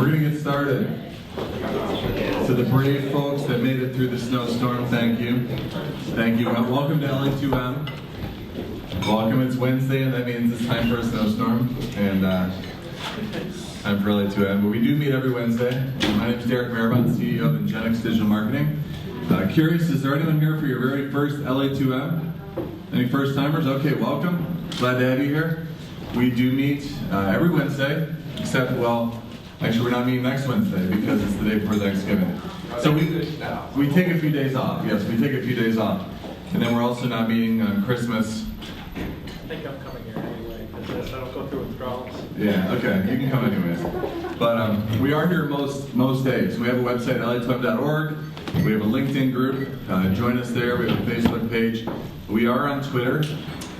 We're going to get started. To the brave folks that made it through the snowstorm, thank you. Thank you. Welcome to LA2M. Welcome, it's Wednesday, and that means it's time for a snowstorm. And time for LA2M. But we do meet every Wednesday. My name is Derek Marabont, CEO of Ingenix Digital Marketing. Curious, is there anyone here for your very first LA2M? Any first timers? Okay, welcome. Glad to have you here. We do meet every Wednesday, except, well, actually we're not meeting next Wednesday because it's the day before Thanksgiving. So we take a few days off. Yes, we take a few days off. And then we're also not meeting on Christmas. I think I'm coming here anyway, because I don't go through withdrawals. Yeah, okay, you can come anyways. But we are here most days. We have a website, LA2M.org. We have a LinkedIn group. Join us there. We have a Facebook page. We are on Twitter,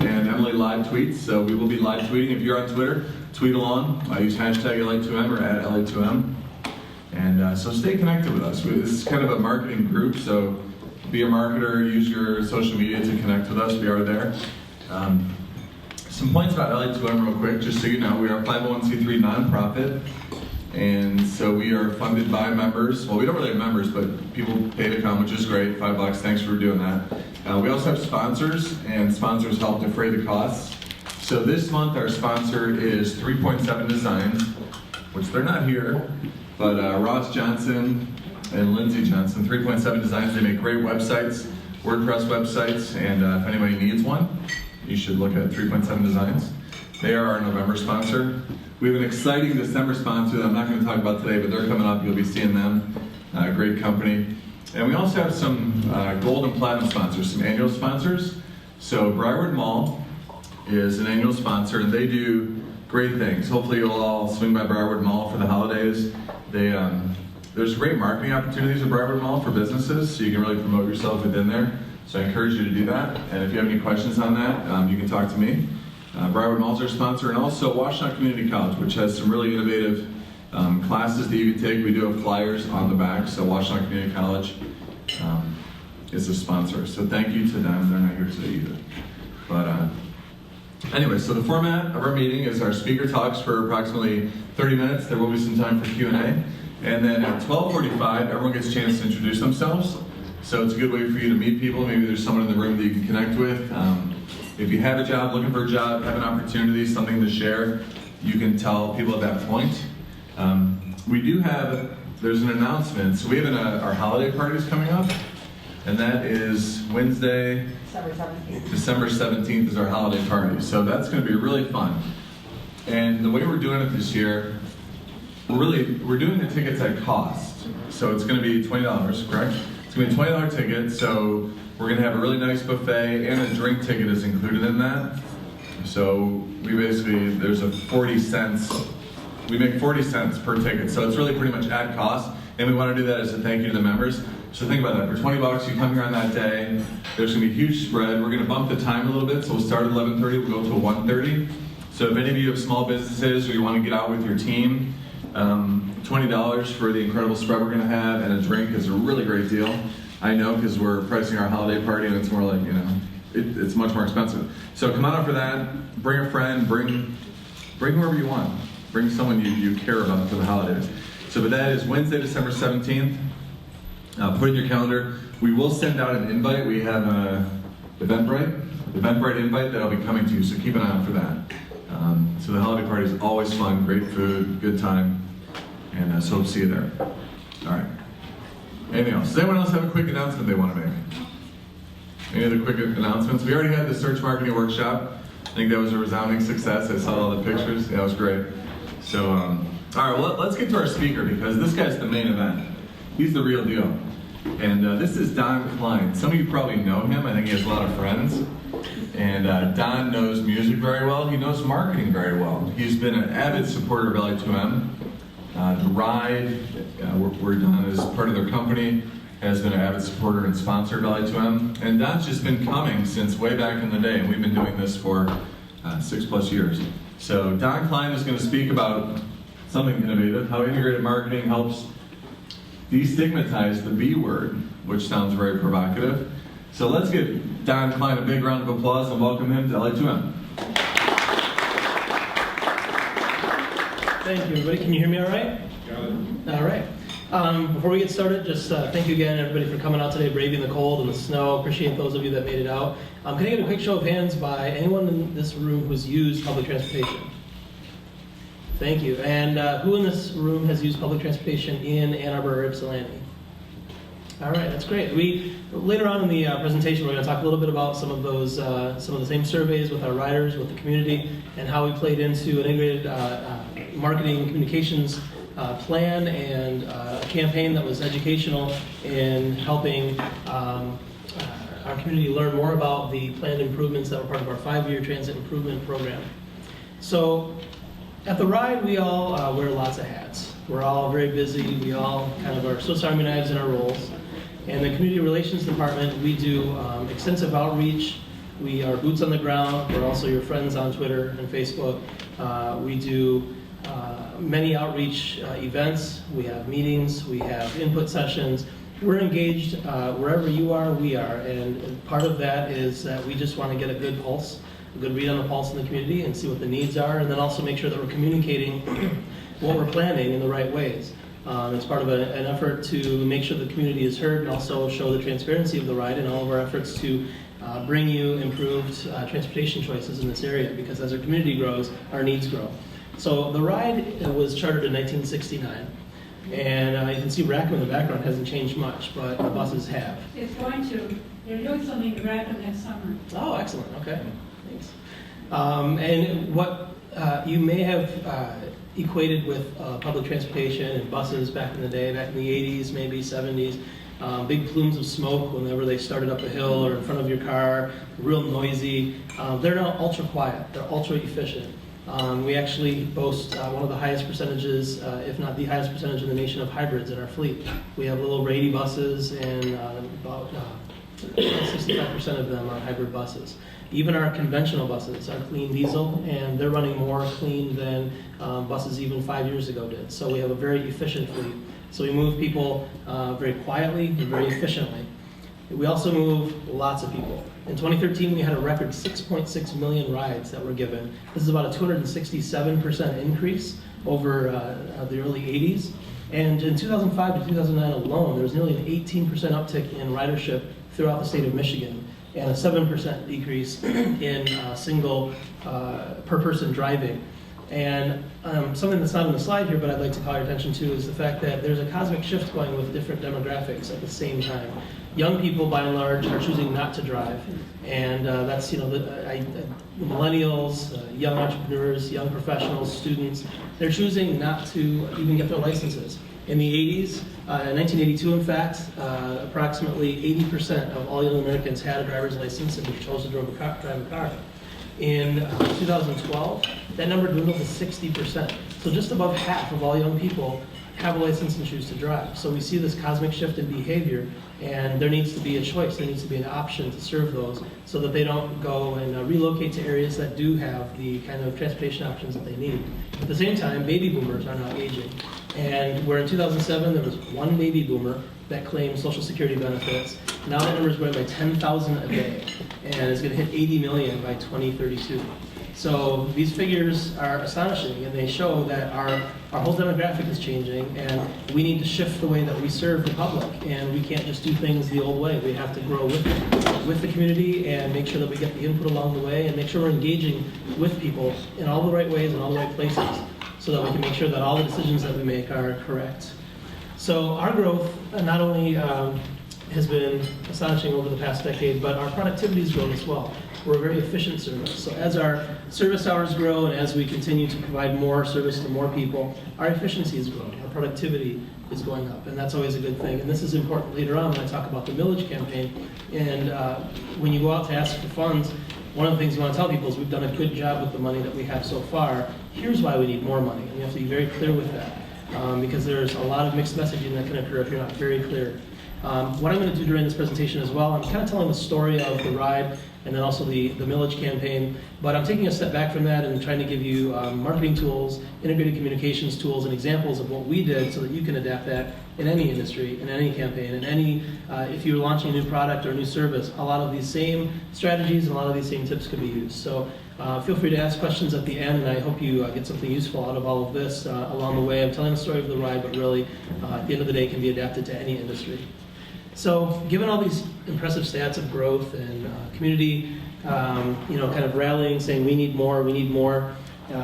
and Emily live tweets, so we will be live tweeting. If you're on Twitter, tweet along. Use hashtag LA2M or @LA2M. And so stay connected with us. This is kind of a marketing group, so be a marketer, use your social media to connect with us. We are there. Some points about LA2M real quick, just so you know. We are a 501c3 nonprofit. And so we are funded by members. Well, we don't really have members, but people pay to come, which is great. $5, thanks for doing that. We also have sponsors, and sponsors help defray the costs. So this month our sponsor is 3.7 Designs, which they're not here, but Ross Johnson and Lindsay Johnson, 3.7 Designs. They make great websites, WordPress websites, and if anybody needs one, you should look at 3.7 Designs. They are our November sponsor. We have an exciting December sponsor that I'm not going to talk about today, but they're coming up. You'll be seeing them. Great company. And we also have some gold and platinum sponsors, some annual sponsors. So Briarwood Mall is an annual sponsor, and they do great things. Hopefully you'll all swing by Briarwood Mall for the holidays. There's great marketing opportunities at Briarwood Mall for businesses, so you can really promote yourself within there. So I encourage you to do that. And if you have any questions on that, you can talk to me. Briarwood Mall is our sponsor, and also Washtenaw Community College, which has some really innovative classes that you can take. We do have flyers on the back, so Washtenaw Community College is a sponsor. So thank you to them. They're not here today either. But anyway, so the format of our meeting is our speaker talks for approximately 30 minutes. There will be some time for Q&A. And then at 12:45, everyone gets a chance to introduce themselves. So it's a good way for you to meet people. Maybe there's someone in the room that you can connect with. If you have a job, looking for a job, have an opportunity, something to share, you can tell people at that point. There's an announcement. So we have our holiday parties coming up, and that is Wednesday, December 17th is our holiday party. So that's going to be really fun. And the way we're doing it this year, we're doing the tickets at cost. So it's going to be $20, correct? It's going to be a $20 ticket, so we're going to have a really nice buffet, and a drink ticket is included in that. So there's a 40 cents, we make 40 cents per ticket, so it's really pretty much at cost, and we want to do that as a thank you to the members. So think about that, for $20 you come here on that day, there's going to be a huge spread. We're going to bump the time a little bit, so we'll start at 11:30, we'll go to 1:30. So if any of you have small businesses or you want to get out with your team, $20 for the incredible spread we're going to have, and a drink is a really great deal. I know, because we're pricing our holiday party, and it's more like, it's much more expensive. So come on out for that. Bring a friend. Bring whoever you want. Bring someone you care about for the holidays. So, but that is Wednesday, December 17th. Put in your calendar. We will send out an invite. We have an Eventbrite invite that I'll be coming to. So keep an eye out for that. So the holiday party is always fun. Great food, good time, and so we'll see you there. All right. Anything else? Does anyone else have a quick announcement they want to make? Any other quick announcements? We already had the search marketing workshop. I think that was a resounding success. I saw all the pictures. Yeah, it was great. So, all right, well, let's get to our speaker, because this guy's the main event. He's the real deal. And this is Don Kline. Some of you probably know him. I think he has a lot of friends. And Don knows music very well. He knows marketing very well. He's been an avid supporter of LA2M. TheRide, where Don is part of their company, has been an avid supporter and sponsor of LA2M. And Don's just been coming since way back in the day, and we've been doing this for 6+ years. So Don Kline is going to speak about something innovative, how integrated marketing helps destigmatize the B word, which sounds very provocative. So let's give Don Kline a big round of applause and welcome him to LA2M. Thank you, everybody. Can you hear me all right? Got it. All right. Before we get started, just thank you again, everybody, for coming out today, braving the cold and the snow. Appreciate those of you that made it out. Can I get a quick show of hands by anyone in this room who's used public transportation? Thank you. And who in this room has used public transportation in Ann Arbor or Ypsilanti? All right, that's great. Later on in the presentation, we're going to talk a little bit about some of those, some of the same surveys with our riders, with the community, and how we played into an integrated marketing communications plan and a campaign that was educational in helping our community learn more about the planned improvements that were part of our 5-year transit improvement program. So at TheRide, we all wear lots of hats. We're all very busy. We all kind of are Swiss Army knives in our roles. In the Community Relations Department, we do extensive outreach. We are boots on the ground. We're also your friends on Twitter and Facebook. We do many outreach events. We have meetings. We have input sessions. We're engaged wherever you are, we are. And part of that is that we just want to get a good pulse, a good read on the pulse in the community and see what the needs are, and then also make sure that we're communicating what we're planning in the right ways. It's part of an effort to make sure the community is heard and also show the transparency of the ride in all of our efforts to bring you improved transportation choices in this area, because as our community grows, our needs grow. So the ride was chartered in 1969, and you can see Rackham in the background hasn't changed much, but the buses have. It's going to. They're doing something to Rackham next summer. Oh, excellent. Okay, thanks. And what you may have equated with public transportation and buses back in the day, back in the 80s, maybe 70s, big plumes of smoke whenever they started up a hill or in front of your car, real noisy. They're now ultra quiet. They're ultra efficient. We actually boast one of the highest percentages, if not the highest percentage in the nation, of hybrids in our fleet. We have little Rady buses, and about 65% of them are hybrid buses. Even our conventional buses are clean diesel, and they're running more clean than buses even 5 years ago did. So we have a very efficient fleet. So we move people very quietly and very efficiently. We also move lots of people. In 2013, we had a record 6.6 million rides that were given. This is about a 267% increase over the early 80s. And in 2005 to 2009 alone, there was nearly an 18% uptick in ridership throughout the state of Michigan, and a 7% decrease in single per person driving. And something that's not on the slide here, but I'd like to call your attention to, is the fact that there's a cosmic shift going with different demographics at the same time. Young people, by and large, are choosing not to drive, and that's the millennials, young entrepreneurs, young professionals, students. They're choosing not to even get their licenses. In the 80s, in 1982, in fact, approximately 80% of all young Americans had a driver's license and chose to drive a car. In 2012, that number dwindled to 60%. So just above half of all young people have a license and choose to drive. So we see this cosmic shift in behavior, and there needs to be a choice. There needs to be an option to serve those so that they don't go and relocate to areas that do have the kind of transportation options that they need. At the same time, baby boomers are now aging. And where in 2007 there was one baby boomer that claimed Social Security benefits, now that number is growing by 10,000 a day, and it's going to hit 80 million by 2032. So these figures are astonishing, and they show that our whole demographic is changing, and we need to shift the way that we serve the public, and we can't just do things the old way. We have to grow with the community and make sure that we get the input along the way, and make sure we're engaging with people in all the right ways and all the right places, so that we can make sure that all the decisions that we make are correct. So our growth not only has been astonishing over the past decade, but our productivity has grown as well. We're a very efficient service. So as our service hours grow and as we continue to provide more service to more people, our efficiency is growing, our productivity is going up, and that's always a good thing. And this is important later on when I talk about the millage campaign. And when you go out to ask for funds, one of the things you want to tell people is we've done a good job with the money that we have so far. Here's why we need more money, and you have to be very clear with that, because there's a lot of mixed messaging that can occur if you're not very clear. What I'm going to do during this presentation as well, I'm kind of telling the story of the ride and then also the millage campaign. But I'm taking a step back from that and trying to give you marketing tools, integrated communications tools, and examples of what we did so that you can adapt that in any industry, in any campaign, in any, if you're launching a new product or a new service, a lot of these same strategies and a lot of these same tips could be used. So feel free to ask questions at the end, and I hope you get something useful out of all of this along the way. I'm telling the story of the ride, but really, at the end of the day, it can be adapted to any industry. So given all these impressive stats of growth and community, kind of rallying, saying we need more,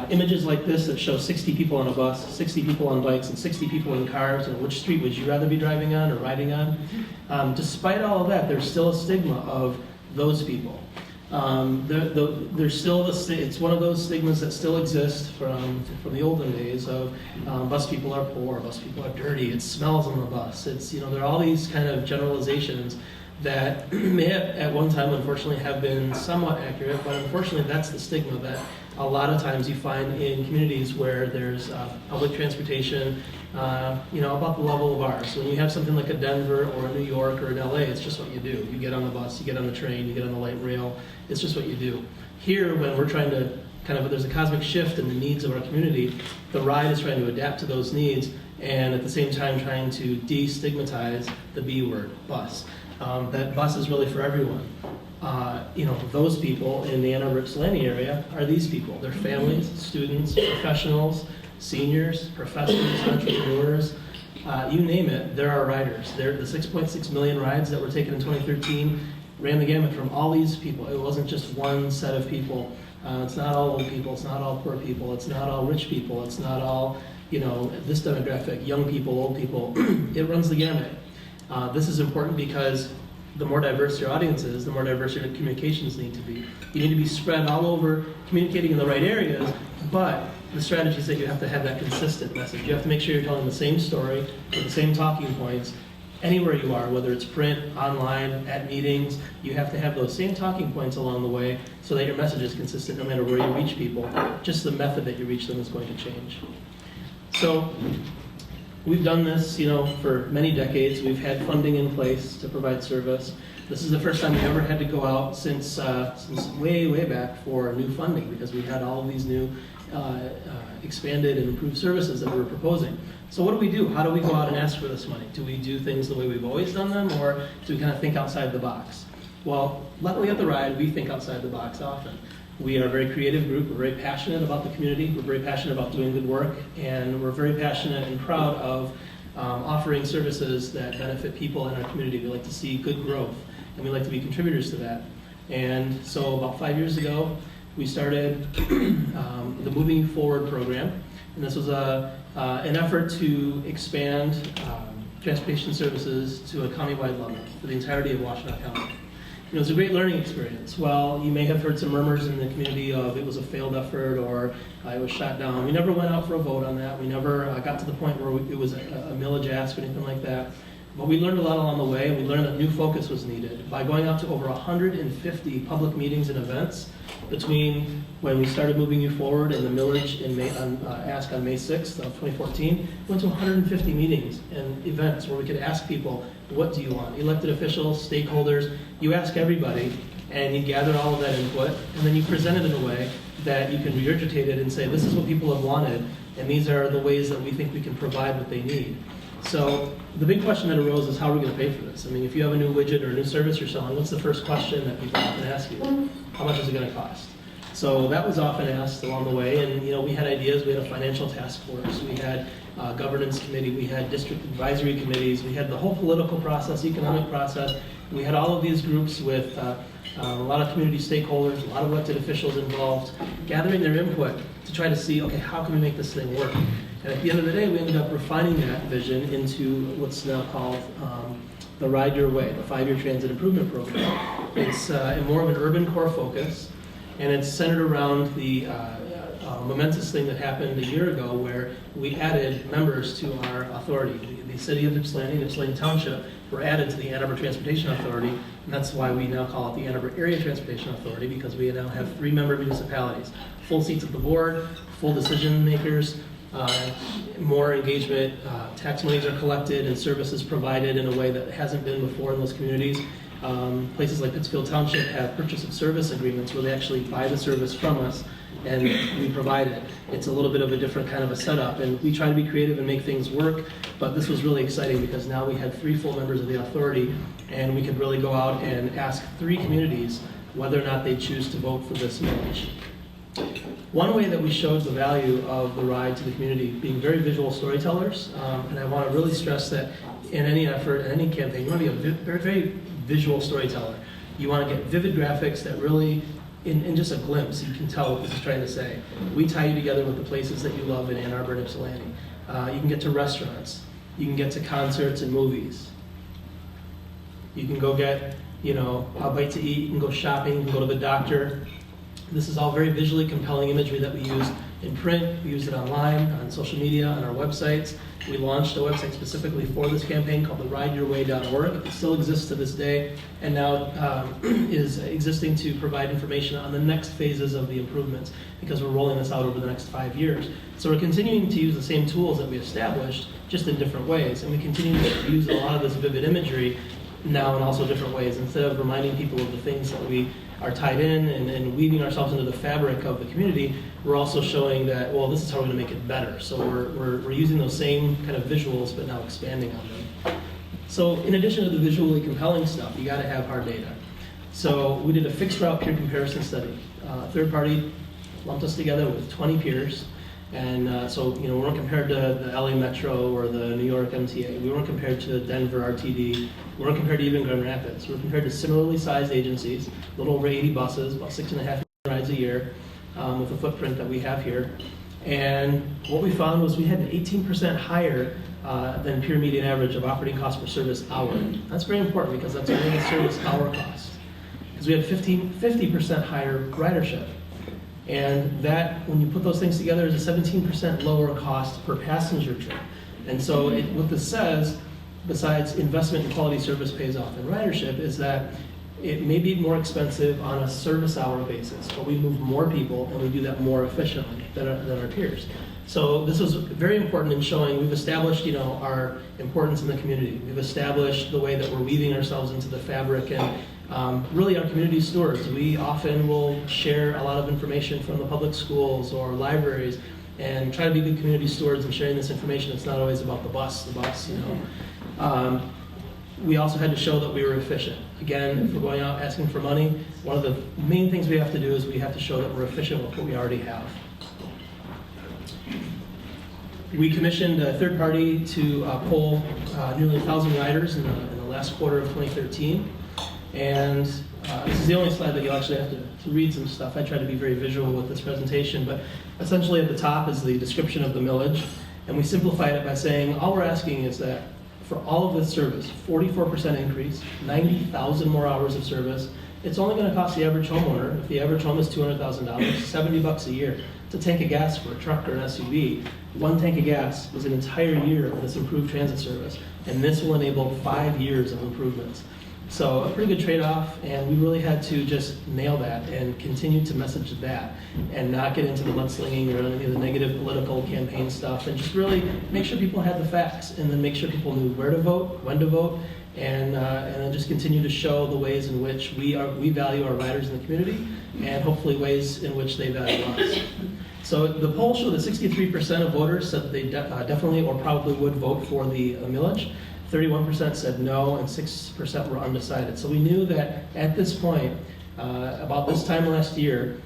images like this that show 60 people on a bus, 60 people on bikes, and 60 people in cars, and which street would you rather be driving on or riding on? Despite all of that, there's still a stigma of those people. There's still it's one of those stigmas that still exist from the olden days of bus people are poor, bus people are dirty, it smells on the bus. It's, there are all these kind of generalizations that may have, at one time, unfortunately, have been somewhat accurate, but unfortunately that's the stigma that a lot of times you find in communities where there's public transportation, about the level of ours. So when you have something like a Denver or a New York or an LA, it's just what you do. You get on the bus, you get on the train, you get on the light rail, it's just what you do. Here, when we're trying to there's a cosmic shift in the needs of our community, the ride is trying to adapt to those needs and at the same time trying to destigmatize the B word, bus. That bus is really for everyone. Those people in the Ann Arbor Ypsilanti area are these people. They're families, students, professionals, seniors, professors, entrepreneurs, you name it, there are riders. The 6.6 million rides that were taken in 2013 ran the gamut from all these people. It wasn't just one set of people. It's not all old people, it's not all poor people, it's not all rich people, it's not all, this demographic, young people, old people. It runs the gamut. This is important because the more diverse your audience is, the more diverse your communications need to be. You need to be spread all over, communicating in the right areas, but the strategy is that you have to have that consistent message. You have to make sure you're telling the same story with the same talking points anywhere you are, whether it's print, online, at meetings. You have to have those same talking points along the way so that your message is consistent no matter where you reach people. Just the method that you reach them is going to change. So we've done this, for many decades. We've had funding in place to provide service. This is the first time we ever had to go out since way, way back for new funding because we had all of these new expanded and improved services that we were proposing. So what do we do? How do we go out and ask for this money? Do we do things the way we've always done them, or do we kind of think outside the box? Well, luckily at TheRide, we think outside the box often. We are a very creative group. We're very passionate about the community. We're very passionate about doing good work, and we're very passionate and proud of offering services that benefit people in our community. We like to see good growth, and we like to be contributors to that. And so about 5 years ago, we started the Moving You Forward program, and this was an effort to expand transportation services to a countywide level for the entirety of Washtenaw County. It was a great learning experience. While you may have heard some murmurs in the community of it was a failed effort or it was shot down, we never went out for a vote on that. We never got to the point where it was a millage ask or anything like that. But we learned a lot along the way, and we learned that new focus was needed. By going out to over 150 public meetings and events between when we started Moving You Forward and the millage ask on May 6th of 2014, we went to 150 meetings and events where we could ask people, what do you want? Elected officials, stakeholders, you ask everybody, and you gather all of that input, and then you present it in a way that you can regurgitate it and say, this is what people have wanted, and these are the ways that we think we can provide what they need. So the big question that arose is how are we going to pay for this? I mean, if you have a new widget or a new service you're selling, what's the first question that people often ask you? How much is it going to cost? So that was often asked along the way, and we had ideas. We had a financial task force, we had a governance committee, we had district advisory committees, we had the whole political process, economic process. We had all of these groups with a lot of community stakeholders, a lot of elected officials involved, gathering their input to try to see, okay, how can we make this thing work? And at the end of the day, we ended up refining that vision into what's now called the Ride Your Way, the 5-year transit improvement program. It's more of an urban core focus, and it's centered around the momentous thing that happened a year ago where we added members to our authority. The city of Ypsilanti and Ypsilanti Township were added to the Ann Arbor Transportation Authority, and that's why we now call it the Ann Arbor Area Transportation Authority, because we now have 3 member municipalities, full seats at the board, full decision makers, more engagement, tax monies are collected and services provided in a way that hasn't been before in those communities. Places like Pittsfield Township have purchase of service agreements where they actually buy the service from us and we provide it. It's a little bit of a different kind of a setup, and we try to be creative and make things work, but this was really exciting because now we had 3 full members of the authority, and we could really go out and ask 3 communities whether or not they choose to vote for this millage. One way that we showed the value of the ride to the community, being very visual storytellers, and I want to really stress that in any effort, in any campaign, you want to be a very, very visual storyteller. You want to get vivid graphics that really, in just a glimpse, you can tell what this is trying to say. We tie you together with the places that you love in Ann Arbor and Ypsilanti. You can get to restaurants. You can get to concerts and movies. You can go get, a bite to eat. You can go shopping. You can go to the doctor. This is all very visually compelling imagery that we use in print. We use it online, on social media, on our websites. We launched a website specifically for this campaign called TheRideYourWay.org. It still exists to this day, and now is existing to provide information on the next phases of the improvements, because we're rolling this out over the next 5 years. So we're continuing to use the same tools that we established, just in different ways, and we continue to use a lot of this vivid imagery now in also different ways. Instead of reminding people of the things that we are tied in and weaving ourselves into the fabric of the community, we're also showing that, well, this is how we're going to make it better. So we're using those same kind of visuals, but now expanding on them. So in addition to the visually compelling stuff, you got to have hard data. So we did a fixed route peer comparison study. Third party lumped us together with 20 peers. And so, we weren't compared to the LA Metro or the New York MTA. We weren't compared to Denver RTD. We weren't compared to even Grand Rapids. We were compared to similarly sized agencies, a little over 80 buses, about 6.5 million rides a year, with the footprint that we have here. And what we found was we had an 18% higher than peer median average of operating cost per service hour. That's very important because that's only a service hour cost. Because we had 50% higher ridership. And that, when you put those things together, is a 17% lower cost per passenger trip. And so what this says, besides investment in quality service pays off in ridership, is that it may be more expensive on a service hour basis, but we move more people and we do that more efficiently than our peers. So this was very important in showing we've established, our importance in the community. We've established the way that we're weaving ourselves into the fabric, and really our community stewards. We often will share a lot of information from the public schools or libraries and try to be good community stewards in sharing this information. It's not always about the bus, We also had to show that we were efficient. Again, if we're going out asking for money, one of the main things we have to do is we have to show that we're efficient with what we already have. We commissioned a third party to poll nearly 1,000 riders in the last quarter of 2013. And this is the only slide that you'll actually have to read some stuff. I try to be very visual with this presentation, but essentially at the top is the description of the millage. And we simplified it by saying all we're asking is that for all of this service, 44% increase, 90,000 more hours of service, it's only going to cost the average homeowner, if the average home is $200,000, $70 a year. To tank of gas for a truck or an SUV, 1 tank of gas was an entire year of this improved transit service, and this will enable 5 years of improvements. So a pretty good trade-off, and we really had to just nail that and continue to message that and not get into the mudslinging or any of the negative political campaign stuff, and just really make sure people had the facts, and then make sure people knew where to vote, when to vote, and then just continue to show the ways in which we value our riders in the community, and hopefully ways in which they value us. So the poll showed that 63% of voters said that they definitely or probably would vote for the millage. 31% said no, and 6% were undecided. So we knew that at this point, about this time last year,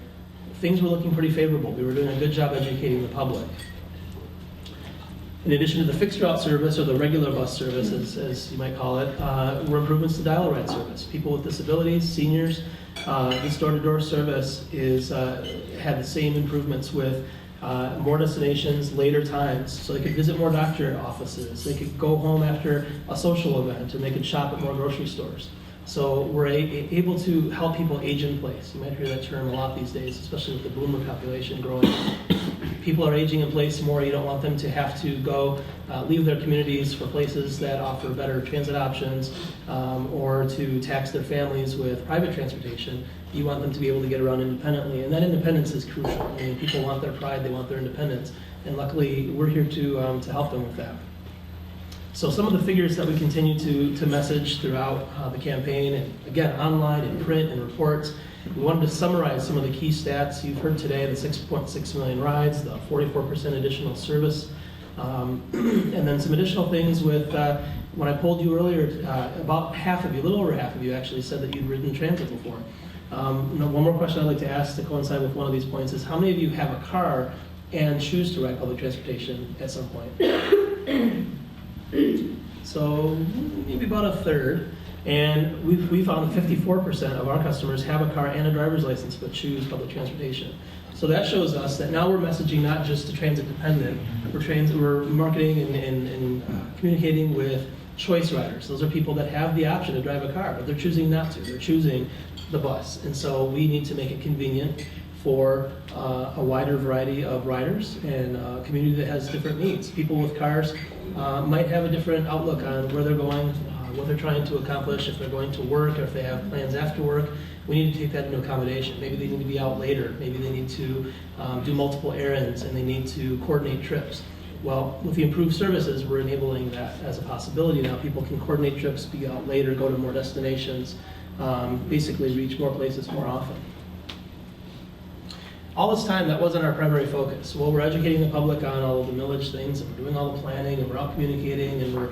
things were looking pretty favorable. We were doing a good job educating the public. In addition to the fixed route service, or the regular bus service, as you might call it, were improvements to dial-a-ride service. People with disabilities, seniors, this door-to-door service had the same improvements with more destinations, later times, so they could visit more doctor offices, they could go home after a social event, and they could shop at more grocery stores. So we're able to help people age in place. You might hear that term a lot these days, especially with the boomer population growing. People are aging in place more. You don't want them to have to go leave their communities for places that offer better transit options, or to tax their families with private transportation. You want them to be able to get around independently, and that independence is crucial. I mean, people want their pride, they want their independence, and luckily we're here to help them with that. So some of the figures that we continue to message throughout the campaign, and again, online and print and reports, we wanted to summarize some of the key stats. You've heard today the 6.6 million rides, the 44% additional service, and then some additional things with, when I polled you earlier, about half of you, a little over half of you actually said that you'd ridden transit before. One more question I'd like to ask to coincide with one of these points is how many of you have a car and choose to ride public transportation at some point? So maybe about a third. And we found that 54% of our customers have a car and a driver's license but choose public transportation. So that shows us that now we're messaging not just to transit dependent, we're marketing and communicating with choice riders. Those are people that have the option to drive a car, but they're choosing not to. They're choosing the bus. And so we need to make it convenient for a wider variety of riders and a community that has different needs. People with cars might have a different outlook on where they're going, what they're trying to accomplish, if they're going to work, or if they have plans after work. We need to take that into accommodation. Maybe they need to be out later. Maybe they need to do multiple errands and they need to coordinate trips. Well, with the improved services, we're enabling that as a possibility now. People can coordinate trips, be out later, go to more destinations, basically reach more places more often. All this time, that wasn't our primary focus. Well, we're educating the public on all of the millage things, and we're doing all the planning, and we're out communicating, and we're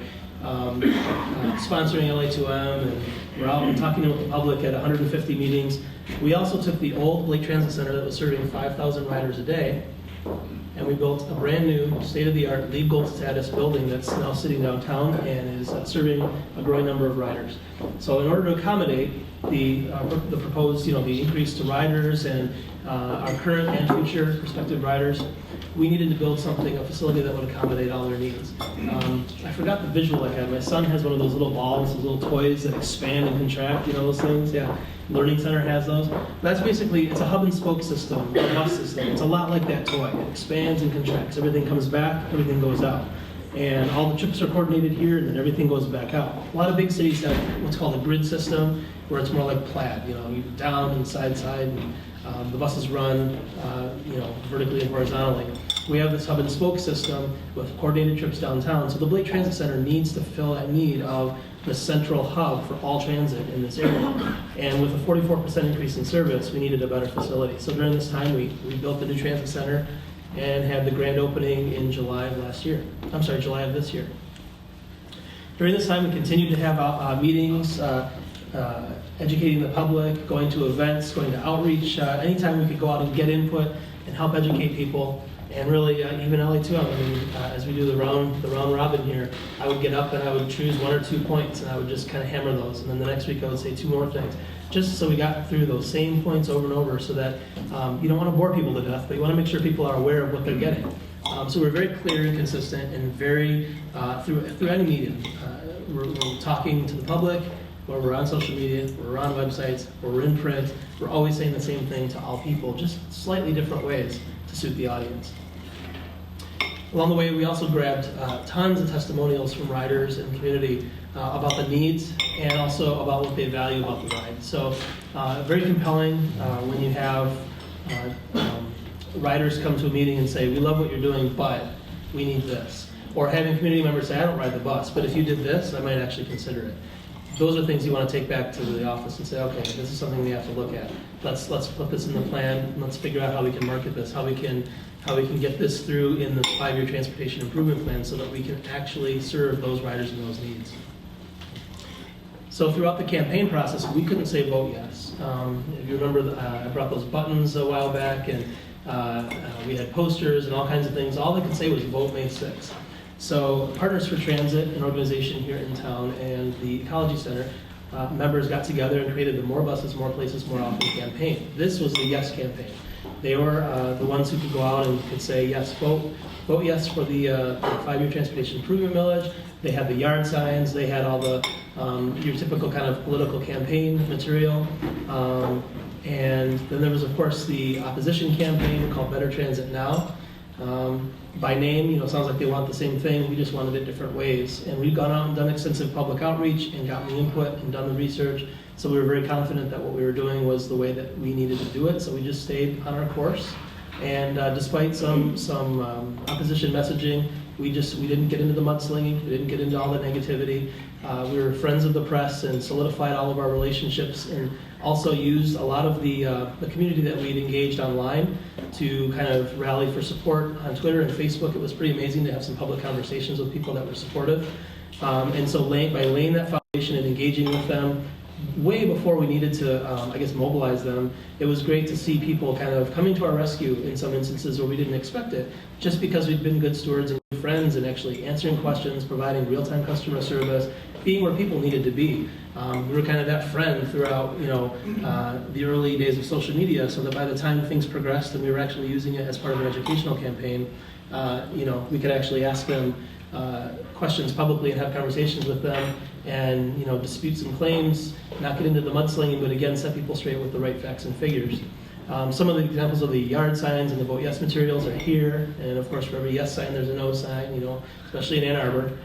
sponsoring LA2M, and we're out and talking to the public at 150 meetings. We also took the old Blake Transit Center that was serving 5,000 riders a day, and we built a brand new, state-of-the-art, LEED Gold status building that's now sitting downtown and is serving a growing number of riders. So in order to accommodate the proposed, the increase to riders and our current and future prospective riders, we needed to build a facility that would accommodate all their needs. I forgot the visual I had. My son has one of those little balls, those little toys that expand and contract, those things? Yeah. Learning Center has those. That's basically, it's a hub and spoke system, a bus system. It's a lot like that toy. It expands and contracts. Everything comes back, everything goes out. And all the trips are coordinated here, and then everything goes back out. A lot of big cities have what's called a grid system, where it's more like plaid, down and side, and the buses run, vertically and horizontally. We have this hub and spoke system with coordinated trips downtown. So the Blake Transit Center needs to fill that need of the central hub for all transit in this area. And with a 44% increase in service, we needed a better facility. So during this time, we built the new transit center and had the grand opening in July of this year. During this time, we continued to have meetings, educating the public, going to events, going to outreach. Anytime we could go out and get input and help educate people. And really, even LA2M, as we do the round robin here, I would get up and I would choose one or 2 points and I would just kind of hammer those. And then the next week I would say 2 more things. Just so we got through those same points over and over so that you don't want to bore people to death, but you want to make sure people are aware of what they're getting. So we're very clear and consistent and very, through any medium. We're talking to the public, or we're on social media, or we're on websites, or we're in print. We're always saying the same thing to all people, just slightly different ways to suit the audience. Along the way, we also grabbed tons of testimonials from riders and community about the needs and also about what they value about the ride. So very compelling when you have riders come to a meeting and say, we love what you're doing, but we need this. Or having community members say, I don't ride the bus, but if you did this, I might actually consider it. Those are things you want to take back to the office and say, okay, this is something we have to look at. Let's put this in the plan, and let's figure out how we can market this, how we can get this through in the 5-year transportation improvement plan so that we can actually serve those riders and those needs. So throughout the campaign process, we couldn't say vote yes. If you remember, I brought those buttons a while back, and we had posters and all kinds of things. All they could say was vote May 6th. So Partners for Transit, an organization here in town, and the Ecology Center, members got together and created the More Buses, More Places, More Often campaign. This was the yes campaign. They were the ones who could go out and could say yes, vote yes for the 5-year transportation improvement millage. They had the yard signs. They had all the your typical kind of political campaign material. And then there was, of course, the opposition campaign called Better Transit Now. By name, it sounds like they want the same thing. We just wanted it different ways. And we've gone out and done extensive public outreach and gotten the input and done the research. So we were very confident that what we were doing was the way that we needed to do it. So we just stayed on our course. And despite some opposition messaging We didn't get into the mudslinging, we didn't get into all the negativity. We were friends of the press and solidified all of our relationships, and also used a lot of the community that we'd engaged online to kind of rally for support on Twitter and Facebook. It was pretty amazing to have some public conversations with people that were supportive. And so by laying that foundation and engaging with them way before we needed to, I guess, mobilize them, it was great to see people kind of coming to our rescue in some instances where we didn't expect it, just because we'd been good stewards and good friends and actually answering questions, providing real-time customer service, being where people needed to be. We were kind of that friend throughout, the early days of social media, so that by the time things progressed and we were actually using it as part of an educational campaign, we could actually ask them questions publicly and have conversations with them, and dispute some claims, not get into the mudslinging, but again set people straight with the right facts and figures. Some of the examples of the yard signs and the Vote Yes materials are here, and of course for every yes sign there's a no sign, especially in Ann Arbor.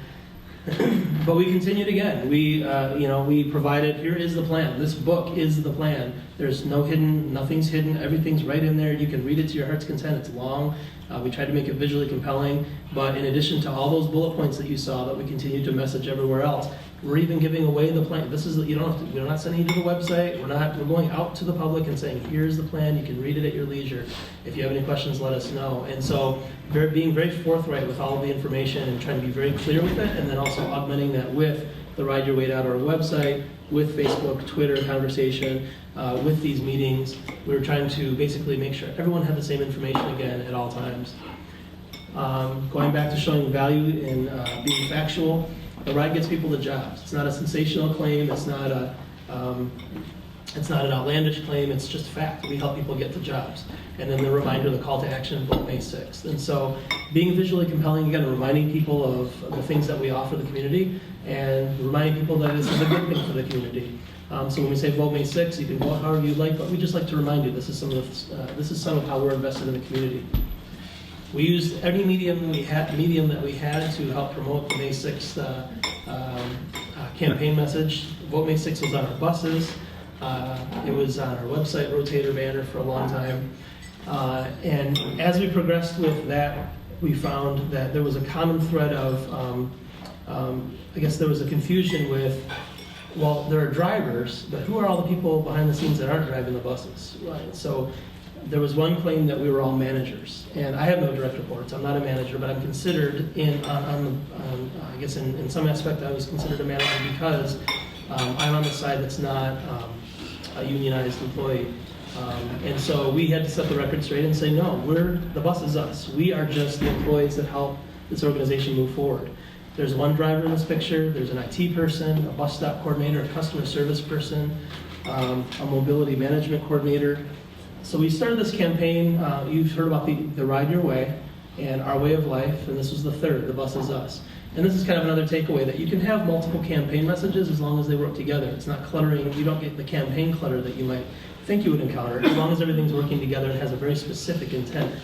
But we continued again. We provided, here is the plan. This book is the plan. There's nothing's hidden, everything's right in there. You can read it to your heart's content. It's long. We tried to make it visually compelling, but in addition to all those bullet points that you saw that we continue to message everywhere else, we're even giving away the plan. We're not sending you to the website. We're going out to the public and saying, here's the plan. You can read it at your leisure. If you have any questions, let us know. And so being very forthright with all of the information and trying to be very clear with it, and then also augmenting that with the Ride Your Way to Our website, with Facebook, Twitter conversation, with these meetings. We were trying to basically make sure everyone had the same information again at all times. Going back to showing value in being factual, the ride gets people to jobs. It's not a sensational claim. It's not an outlandish claim. It's just fact. We help people get to jobs. And then the reminder, the call to action, vote May 6th. And so being visually compelling, again, reminding people of the things that we offer the community, and reminding people that this is a good thing for the community. So when we say vote May 6th, you can vote however you like, but we just like to remind you this is some of how we're invested in the community. We used every medium that we had to help promote the May 6th campaign message. Vote May 6th was on our buses. It was on our website rotator banner for a long time. And as we progressed with that, we found that there was a common thread of, I guess there was a confusion with, well, there are drivers, but who are all the people behind the scenes that aren't driving the buses? Right. So there was one claim that we were all managers, and I have no direct reports. I'm not a manager, but I'm considered I guess in some aspect I was considered a manager because I'm on the side that's not a unionized employee. And so we had to set the record straight and say, no, the bus is us. We are just the employees that help this organization move forward. There's one driver in this picture, there's an IT person, a bus stop coordinator, a customer service person, a mobility management coordinator. So we started this campaign, you've heard about the Ride Your Way and Our Way of Life, and this was the third, the bus is us. And this is kind of another takeaway, that you can have multiple campaign messages as long as they work together. It's not cluttering, you don't get the campaign clutter that you might think you would encounter, as long as everything's working together and has a very specific intent.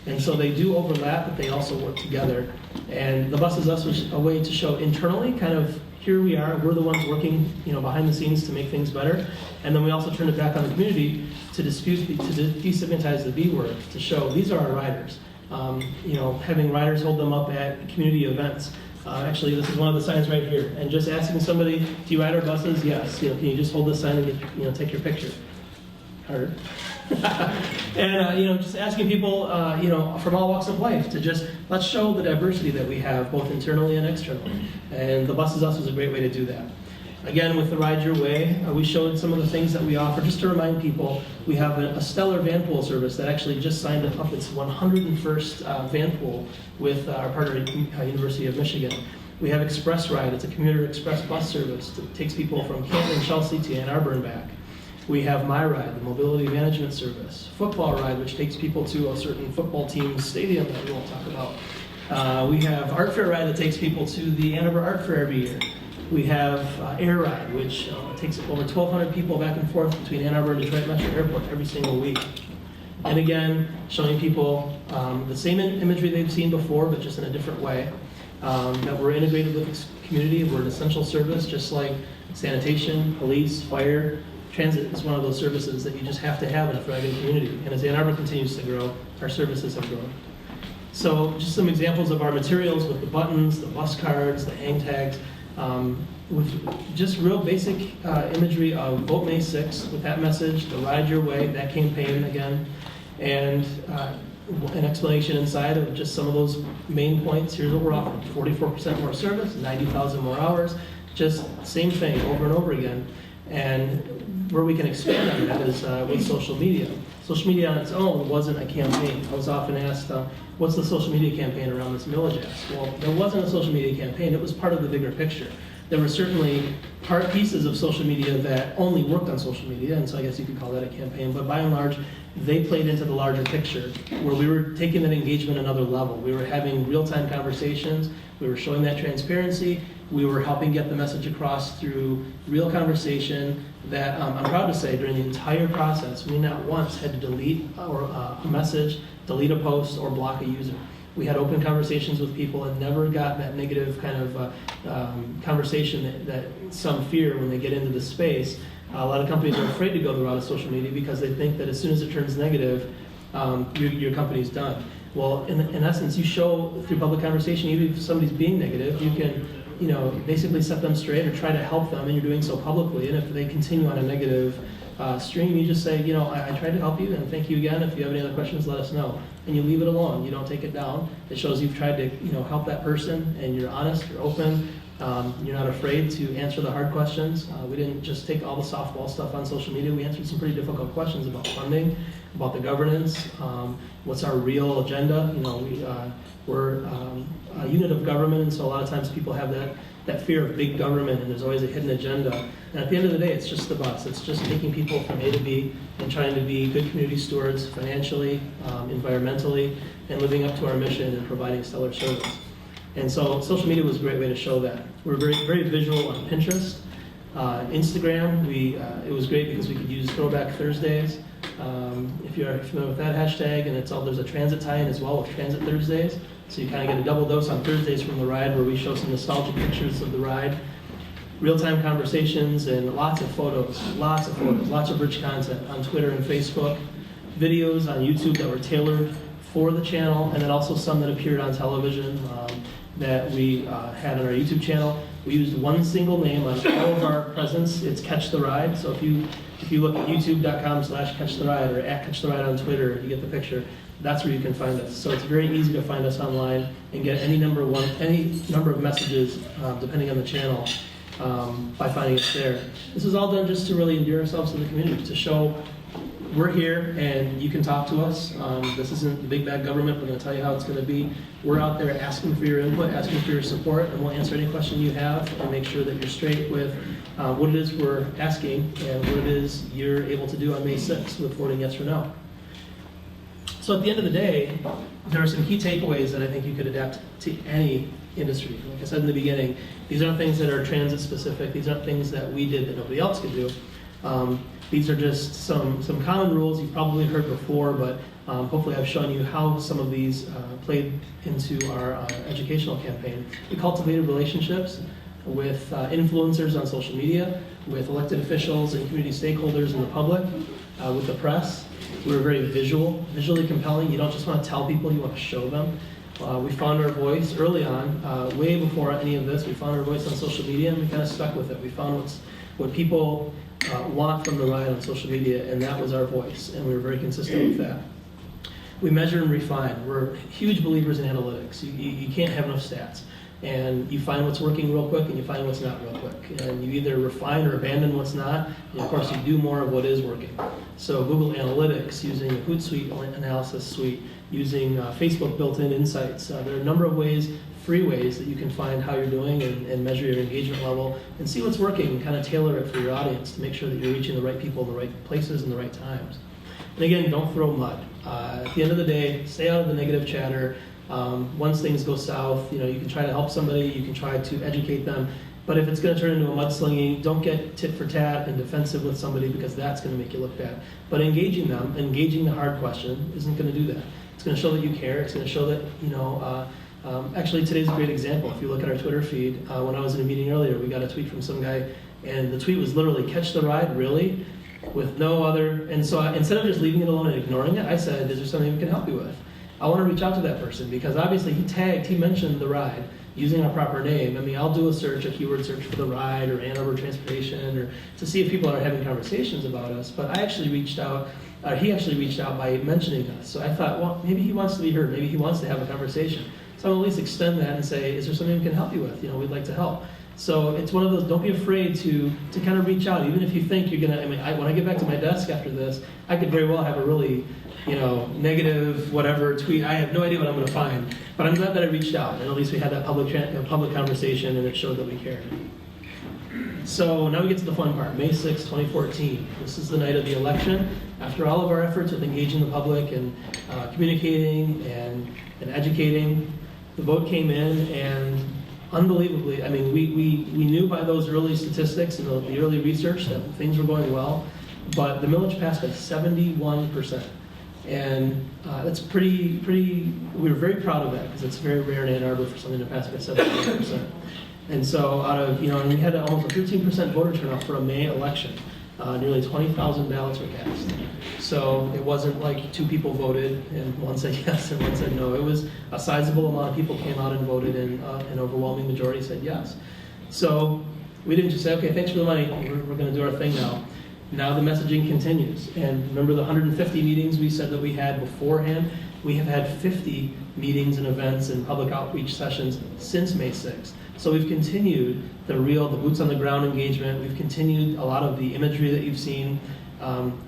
And so they do overlap, but they also work together. And the Bus is Us was a way to show internally, kind of, here we are, we're the ones working behind the scenes to make things better. And then we also turned it back on the community to destigmatize the B word, to show these are our riders. Having riders hold them up at community events. Actually, this is one of the signs right here. And just asking somebody, do you ride our buses? Yes. Can you just hold this sign and take your picture? Hard. And just asking people, from all walks of life to just let's show the diversity that we have both internally and externally. And the Bus is Us was a great way to do that. Again, with the Ride Your Way, we showed some of the things that we offer. Just to remind people, we have a stellar van pool service that actually just signed up its 101st van pool with our partner at University of Michigan. We have Express Ride. It's a commuter express bus service that takes people from Canton and Chelsea to Ann Arbor and back. We have My Ride, the mobility management service. Football Ride, which takes people to a certain football team's stadium that we won't talk about. We have Art Fair Ride that takes people to the Ann Arbor Art Fair every year. We have Air Ride, which takes over 1,200 people back and forth between Ann Arbor and Detroit Metro Airport every single week. And again, showing people the same imagery they've seen before, but just in a different way. That we're integrated with this community. We're an essential service, just like sanitation, police, fire. Transit is one of those services that you just have to have in a thriving community. And as Ann Arbor continues to grow, our services have grown. So just some examples of our materials with the buttons, the bus cards, the hang tags, with just real basic imagery of Vote May 6th with that message, the Ride Your Way, that campaign again, and an explanation inside of just some of those main points. Here's what we're offering: 44% more service, 90,000 more hours, just same thing over and over again. And where we can expand on that is with social media. Social media on its own wasn't a campaign. I was often asked, what's the social media campaign around this millage ask? Well, there wasn't a social media campaign. It was part of the bigger picture. There were certainly pieces of social media that only worked on social media, and so I guess you could call that a campaign, but by and large, they played into the larger picture, where we were taking that engagement another level. We were having real-time conversations, we were showing that transparency, we were helping get the message across through real conversation that I'm proud to say during the entire process, we not once had to delete a message, delete a post, or block a user. We had open conversations with people and never got that negative kind of conversation that some fear when they get into this space. A lot of companies are afraid to go the route of social media because they think that as soon as it turns negative, your company's done. Well, in essence, you show through public conversation, even if somebody's being negative, you can basically set them straight or try to help them, and you're doing so publicly. And if they continue on a negative stream, you just say, I tried to help you, and thank you again. If you have any other questions, let us know. And you leave it alone. You don't take it down. It shows you've tried to help that person, and you're honest, you're open, you're not afraid to answer the hard questions. We didn't just take all the softball stuff on social media. We answered some pretty difficult questions about funding, about the governance, what's our real agenda. We're a unit of government, and so a lot of times people have that fear of big government, and there's always a hidden agenda. And at the end of the day, it's just the bus. It's just taking people from A to B and trying to be good community stewards financially, environmentally, and living up to our mission and providing stellar service. And so social media was a great way to show that. We're very, very visual on Pinterest. Instagram, it was great because we could use Throwback Thursdays. If you're familiar with that hashtag, and there's a transit tie-in as well with Transit Thursdays. So you kind of get a double dose on Thursdays from the ride, where we show some nostalgic pictures of the ride, real-time conversations, and lots of photos, lots of rich content on Twitter and Facebook, videos on YouTube that were tailored for the channel, and then also some that appeared on television that we had on our YouTube channel. We used one single name on all of our presence. It's Catch the Ride. So if you look at youtube.com/catchtheride or @catchtheride on Twitter, you get the picture. That's where you can find us. So it's very easy to find us online and get any number of messages, depending on the channel, by finding us there. This is all done just to really endear ourselves to the community, to show we're here and you can talk to us. This isn't the big bad government. We're going to tell you how it's going to be. We're out there asking for your input, asking for your support, and we'll answer any question you have and make sure that you're straight with what it is we're asking and what it is you're able to do on May 6th with voting yes or no. So at the end of the day, there are some key takeaways that I think you could adapt to any industry. Like I said in the beginning, these aren't things that are transit specific. These aren't things that we did that nobody else could do. These are just some common rules you've probably heard before, but hopefully I've shown you how some of these played into our educational campaign. We cultivated relationships with influencers on social media, with elected officials and community stakeholders in the public, with the press. We were very visually compelling. You don't just want to tell people, you want to show them. We found our voice early on, way before any of this. We found our voice on social media, and we kind of stuck with it. We found what people want from the ride on social media, and that was our voice, and we were very consistent with that. We measure and refine. We're huge believers in analytics. You can't have enough stats. And you find what's working real quick, and you find what's not real quick. And you either refine or abandon what's not, and of course you do more of what is working. So Google Analytics, using the Hootsuite analysis suite, using Facebook built-in insights. There are a number of ways, free ways, that you can find how you're doing and measure your engagement level and see what's working and kind of tailor it for your audience to make sure that you're reaching the right people in the right places and the right times. And again, don't throw mud. At the end of the day, stay out of the negative chatter. Once things go south, you can try to help somebody, you can try to educate them, but if it's going to turn into a mudslinging, don't get tit for tat and defensive with somebody, because that's going to make you look bad. But engaging them, engaging the hard question, isn't going to do that. It's going to show that you care. It's going to show that, actually today's a great example. If you look at our Twitter feed, when I was in a meeting earlier, we got a tweet from some guy, and the tweet was literally, "Catch the ride, really?" With no other, and so instead of just leaving it alone and ignoring it, I said, "Is there something we can help you with?" I want to reach out to that person because obviously he mentioned TheRide using our proper name. I mean, I'll do a keyword search for TheRide or Ann Arbor Transportation or to see if people are having conversations about us. But he actually reached out by mentioning us. So I thought, well, maybe he wants to be heard. Maybe he wants to have a conversation. So I'll at least extend that and say, is there something we can help you with? We'd like to help. So it's one of those, don't be afraid to kind of reach out, even if you think you're gonna, when I get back to my desk after this, I could very well have a really, negative whatever tweet. I have no idea what I'm gonna find, but I'm glad that I reached out, and at least we had that public conversation, and it showed that we cared. So now we get to the fun part, May 6, 2014. This is the night of the election. After all of our efforts with engaging the public and communicating and educating, the vote came in, and unbelievably, we knew by those early statistics and the early research that things were going well, but the millage passed by 71%. And that's pretty, we were very proud of that because it's very rare in Ann Arbor for something to pass by 71%. And so and we had almost a 13% voter turnout for a May election. Nearly 20,000 ballots were cast. So it wasn't like two people voted and one said yes and one said no. It was a sizable amount of people came out and voted, and an overwhelming majority said yes. So we didn't just say, okay, thanks for the money, we're going to do our thing now. Now the messaging continues. And remember the 150 meetings we said that we had beforehand? We have had 50 meetings and events and public outreach sessions since May 6th. So we've continued the boots on the ground engagement. We've continued a lot of the imagery that you've seen.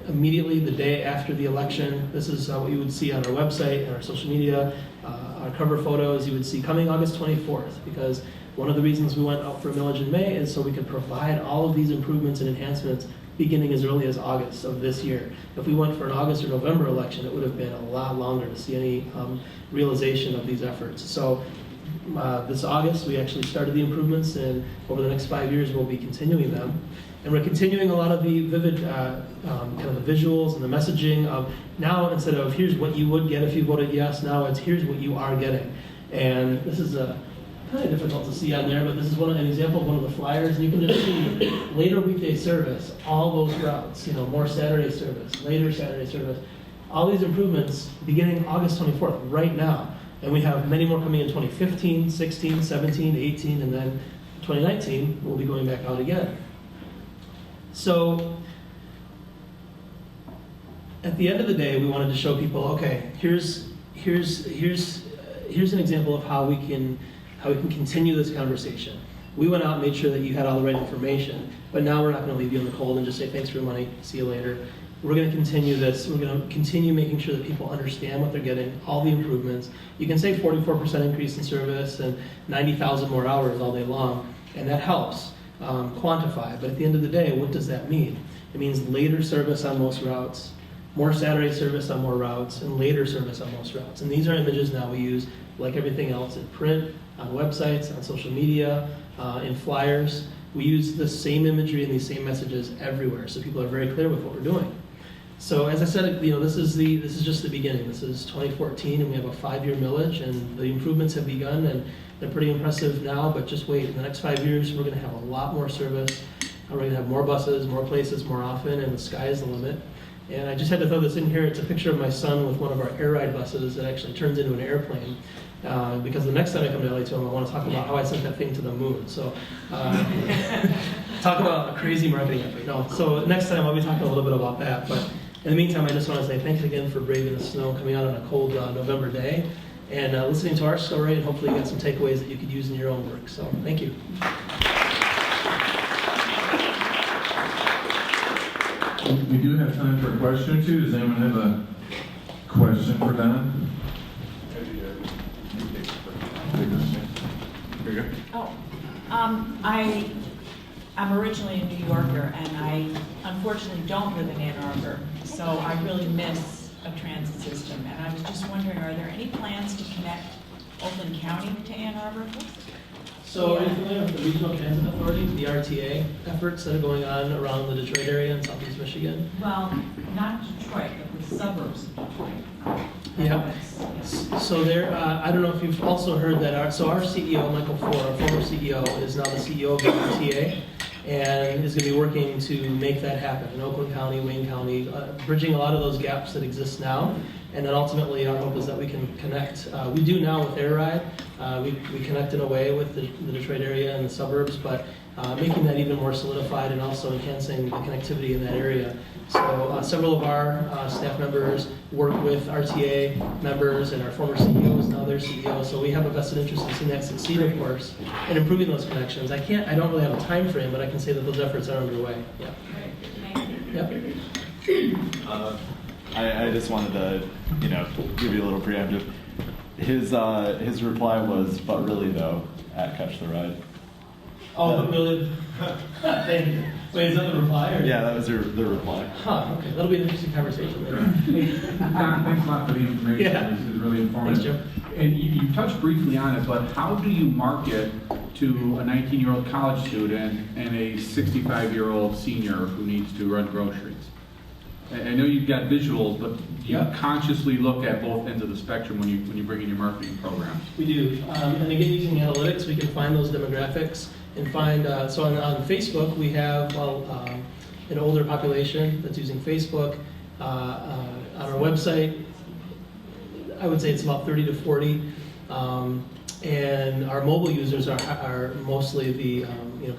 Immediately the day after the election, this is what you would see on our website and our social media, our cover photos. You would see coming August 24th, because one of the reasons we went out for millage in May is so we could provide all of these improvements and enhancements beginning as early as August of this year. If we went for an August or November election, it would have been a lot longer to see any realization of these efforts. So this August, we actually started the improvements, and over the next 5 years, we'll be continuing them. And we're continuing a lot of the vivid kind of the visuals and the messaging of now, instead of here's what you would get if you voted yes, now it's here's what you are getting. And this is kind of difficult to see on there, but this is an example of one of the flyers, and you can just see later weekday service, all those routes, more Saturday service, later Saturday service, all these improvements beginning August 24th, right now. And we have many more coming in 2015, 16, 17, 18, and then 2019, we'll be going back out again. So at the end of the day, we wanted to show people, okay, here's an example of how we can continue this conversation. We went out and made sure that you had all the right information, but now we're not going to leave you in the cold and just say thanks for your money, see you later. We're going to continue this. We're going to continue making sure that people understand what they're getting, all the improvements. You can say 44% increase in service and 90,000 more hours all day long, and that helps quantify. But at the end of the day, what does that mean? It means later service on most routes, more Saturday service on more routes, and later service on most routes. And these are images now we use, like everything else, in print, on websites, on social media, in flyers. We use the same imagery and these same messages everywhere, so people are very clear with what we're doing. So as I said, this is just the beginning. This is 2014, and we have a 5-year millage, and the improvements have begun, and they're pretty impressive now. But just wait, in the next 5 years, we're going to have a lot more service. We're going to have more buses, more places, more often, and the sky is the limit. And I just had to throw this in here. It's a picture of my son with one of our air ride buses that actually turns into an airplane. Because the next time I come to LA2M, I want to talk about how I sent that thing to the moon. So, talk about a crazy marketing effort. No, so next time I'll be talking a little bit about that. But in the meantime, I just want to say thanks again for braving the snow, coming out on a cold November day, and listening to our story, and hopefully you get some takeaways that you could use in your own work. So, thank you. We do have time for a question or two. Does anyone have a question for Don? Here you go. I'm originally a New Yorker, and I unfortunately don't live in Ann Arbor, so I really miss a transit system. And I was just wondering, are there any plans to connect Oakland County to Ann Arbor? So are you familiar with the Regional Transit Authority, the RTA efforts that are going on around the Detroit area in Southeast Michigan? Well, not Detroit, but the suburbs of Detroit. Yeah. So there, I don't know if you've also heard that our CEO, Michael Ford, our former CEO, is now the CEO of the RTA, and is going to be working to make that happen in Oakland County, Wayne County, bridging a lot of those gaps that exist now. And then ultimately, our hope is that we can connect. We do now with TheRide. We connect in a way with the Detroit area and the suburbs, but making that even more solidified and also enhancing the connectivity in that area. So several of our staff members work with RTA members and our former CEOs, now their CEOs. So we have a vested interest in seeing that succeed, of course, and improving those connections. I don't really have a time frame, but I can say that those efforts are underway. Yeah. Yep. I just wanted to, give you a little preemptive. His reply was, "But really though," at Catch the Ride. Oh, but really? Thank you. Wait, is that the reply? Or? Yeah, that was the reply. Huh, okay. That'll be an interesting conversation later. Don, thanks a lot for the information. Yeah. This is really informative. Thanks, Joe. And you touched briefly on it, but how do you market to a 19-year-old college student and a 65-year-old senior who needs to run groceries? I know you've got visuals, but do you consciously look at both ends of the spectrum when you bring in your marketing programs? We do. And again, using analytics, we can find those demographics and find, so on Facebook, we have an older population that's using Facebook. On our website, I would say it's about 30 to 40. And our mobile users are mostly the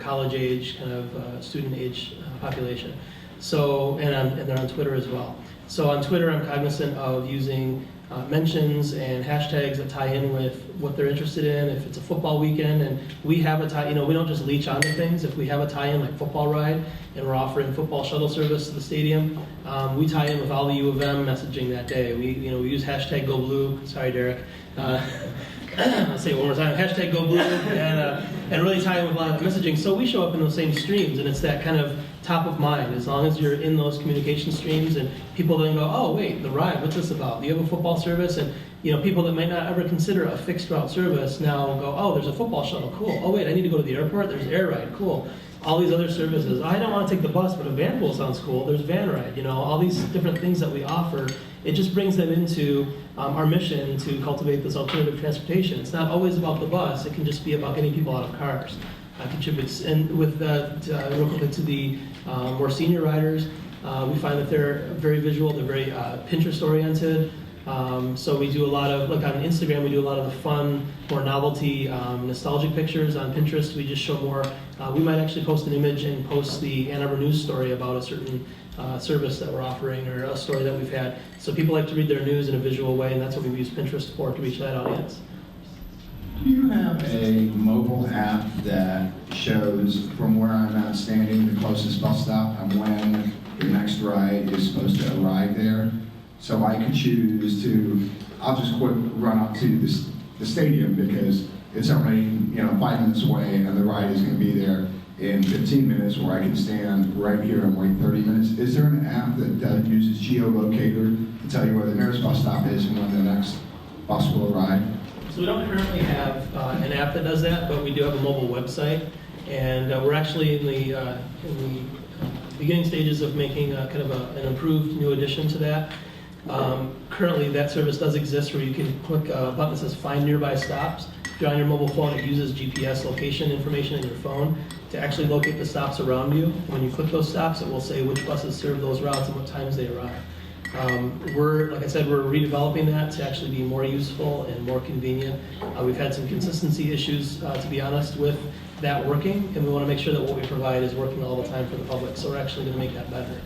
college age, kind of student age population. So, and they're on Twitter as well. So on Twitter, I'm cognizant of using mentions and hashtags that tie in with what they're interested in. If it's a football weekend and we have a tie, we don't just leech onto things. If we have a tie-in like football ride and we're offering football shuttle service to the stadium, we tie in with all the U of M messaging that day. We use hashtag Go Blue. Sorry, Derek. I'll say it one more time, hashtag Go Blue, and really tie in with a lot of messaging. So we show up in those same streams, and it's that kind of top of mind. As long as you're in those communication streams, and people then go, oh wait, the ride, what's this about? Do you have a football service? And people that might not ever consider a fixed route service now go, oh, there's a football shuttle, cool. Oh wait, I need to go to the airport, there's air ride, cool. All these other services. I don't want to take the bus, but a van pool sounds cool. There's van ride. All these different things that we offer. It just brings them into our mission to cultivate this alternative transportation. It's not always about the bus. It can just be about getting people out of cars. Contributes. And with real quickly to the more senior riders, we find that they're very visual. They're very Pinterest oriented. So we do a lot of, like on Instagram, we do a lot of the fun, more novelty, nostalgic pictures. On Pinterest, we just show more. We might actually post an image and post the Ann Arbor news story about a certain service that we're offering or a story that we've had. So people like to read their news in a visual way, and that's what we use Pinterest for, to reach that audience. Do you have a mobile app that shows from where I'm at standing, the closest bus stop, and when the next ride is supposed to arrive there? So I could choose to, I'll just quick run up to the stadium because it's only 5 minutes away and the ride is going to be there in 15 minutes, or I can stand right here and wait 30 minutes. Is there an app that uses geolocator to tell you where the nearest bus stop is and when the next bus will arrive? So we don't currently have an app that does that, but we do have a mobile website, and we're actually in the beginning stages of making kind of an improved new addition to that. Currently, that service does exist where you can click a button that says Find Nearby Stops. If you're on your mobile phone, it uses GPS location information in your phone to actually locate the stops around you. And when you click those stops, it will say which buses serve those routes and what times they arrive. Like I said, we're redeveloping that to actually be more useful and more convenient. We've had some consistency issues, to be honest, with that working, and we want to make sure that what we provide is working all the time for the public. So we're actually going to make that better.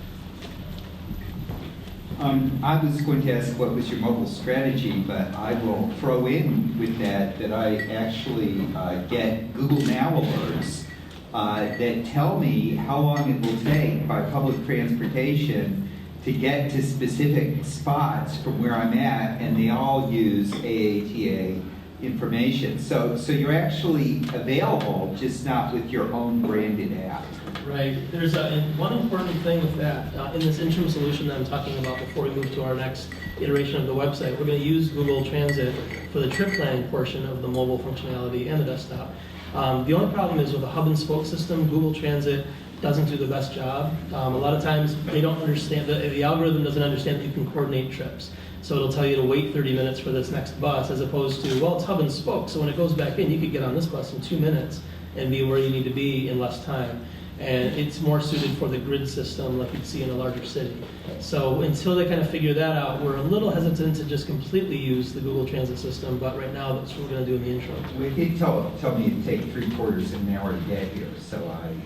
I was going to ask what was your mobile strategy, but I will throw in with that I actually get Google Now alerts that tell me how long it will take by public transportation to get to specific spots from where I'm at, and they all use AATA information. So you're actually available, just not with your own branded app. Right. There's one important thing with that. In this interim solution that I'm talking about before we move to our next iteration of the website, we're going to use Google Transit for the trip planning portion of the mobile functionality and the desktop. The only problem is with a hub and spoke system, Google Transit doesn't do the best job. A lot of times they don't understand, the algorithm doesn't understand that you can coordinate trips. So it'll tell you to wait 30 minutes for this next bus, as opposed to, well, it's hub and spoke, so when it goes back in, you could get on this bus in 2 minutes and be where you need to be in less time. and it's more suited for the grid system like you'd see in a larger city. So until they kind of figure that out, we're a little hesitant to just completely use the Google Transit system, but right now that's what we're going to do in the intro. Well, he did tell me it'd take 3/4 of an hour to get here, so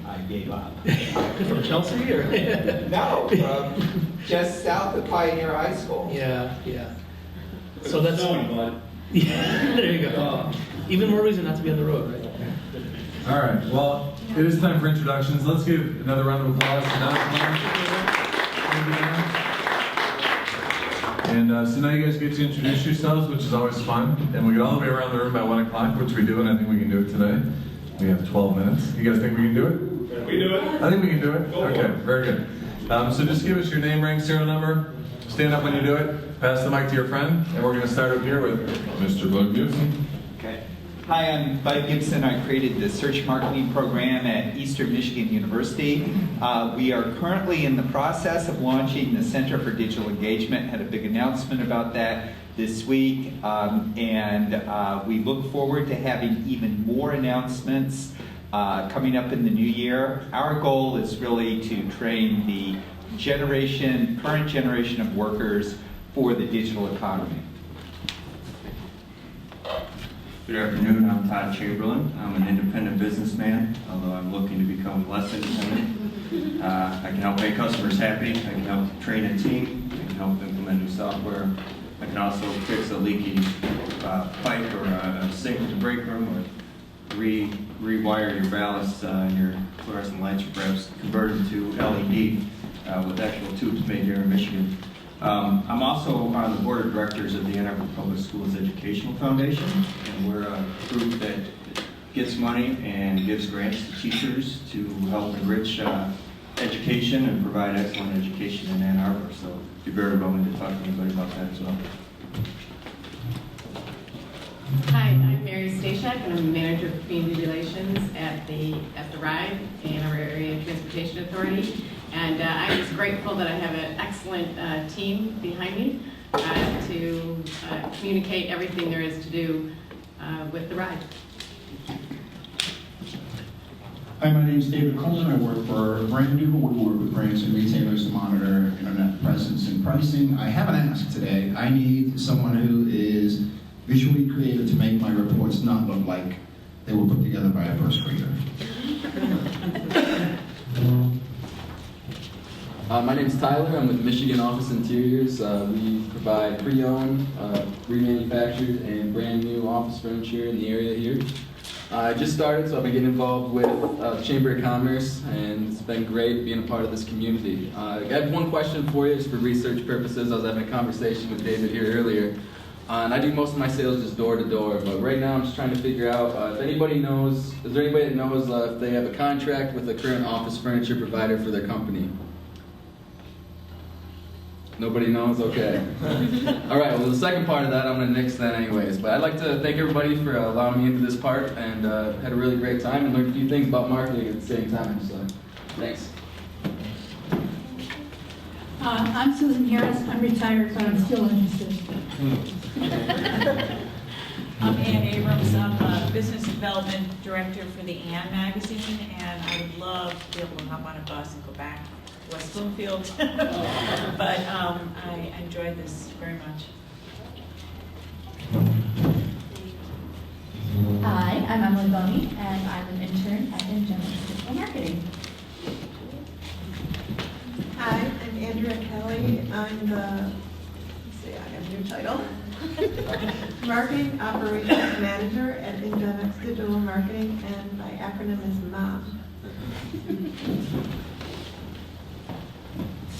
I gave up. From Chelsea or? No, from just south of Pioneer High School. Yeah. So that's. Yeah, there you go. Even more reason not to be on the road, right? All right, well, it is time for introductions. Let's give another round of applause to Ann. And so now you guys get to introduce yourselves, which is always fun. And we get all the way around the room by 1 o'clock, which we do, and I think we can do it today. We have 12 minutes. You guys think we can do it? We do it. I think we can do it. Okay, very good. So just give us your name, rank, serial number. Stand up when you do it. Pass the mic to your friend. And we're going to start up here with Mr. Bud Gibson. Okay. Hi, I'm Bud Gibson. I created the search marketing program at Eastern Michigan University. We are currently in the process of launching the Center for Digital Engagement. Had a big announcement about that this week. And we look forward to having even more announcements coming up in the new year. Our goal is really to train the current generation of workers for the digital economy. Good afternoon, I'm Todd Chamberlain. I'm an independent businessman, although I'm looking to become less independent. I can help make customers happy, I can help train a team, I can help implement new software. I can also fix a leaky pipe or a sink in the break room, or rewire your ballasts and your fluorescent lights, or perhaps convert them to LED with actual tubes made here in Michigan. I'm also on the board of directors of the Ann Arbor Public Schools Educational Foundation, and we're a group that gets money and gives grants to teachers to help enrich education and provide excellent education in Ann Arbor. So I'd be very willing to talk to anybody about that as well. Hi, I'm Mary Stashak, and I'm the Manager of Community Relations at TheRide, the Ann Arbor Area Transportation Authority. And I'm just grateful that I have an excellent team behind me to communicate everything there is to do with TheRide. Hi, my name is David Coleman. I work for Brand New. We work with brands and retailers to monitor internet presence and pricing. I have an ask today. I need someone who is visually creative to make my reports not look like they were put together by a first grader. My name is Tyler. I'm with Michigan Office Interiors. We provide pre-owned, remanufactured, and brand new office furniture in the area here. I just started, so I've been getting involved with the Chamber of Commerce, and it's been great being a part of this community. I have one question for you, just for research purposes. I was having a conversation with David here earlier, and I do most of my sales just door to door. But right now, I'm just trying to figure out if anybody knows. Is there anybody that knows if they have a contract with a current office furniture provider for their company? Nobody knows? Okay. All right, well, the second part of that, I'm going to nix that anyways. But I'd like to thank everybody for allowing me into this part, and had a really great time and learned a few things about marketing at the same time. So, thanks. I'm Susan Harris. I'm retired, but I'm still interested. I'm Ann Abrams. I'm a business development director for the Ann magazine, and I would love to be able to hop on a bus and go back to West Bloomfield. But I enjoyed this very much. Hi, I'm Emily Boney, and I'm an intern at Ingenious Digital Marketing. Hi, I'm Andrea Kelly. I'm the, let's see, I have a new title. Marketing Operations Manager at Ingenious Digital Marketing, and my acronym is MOM.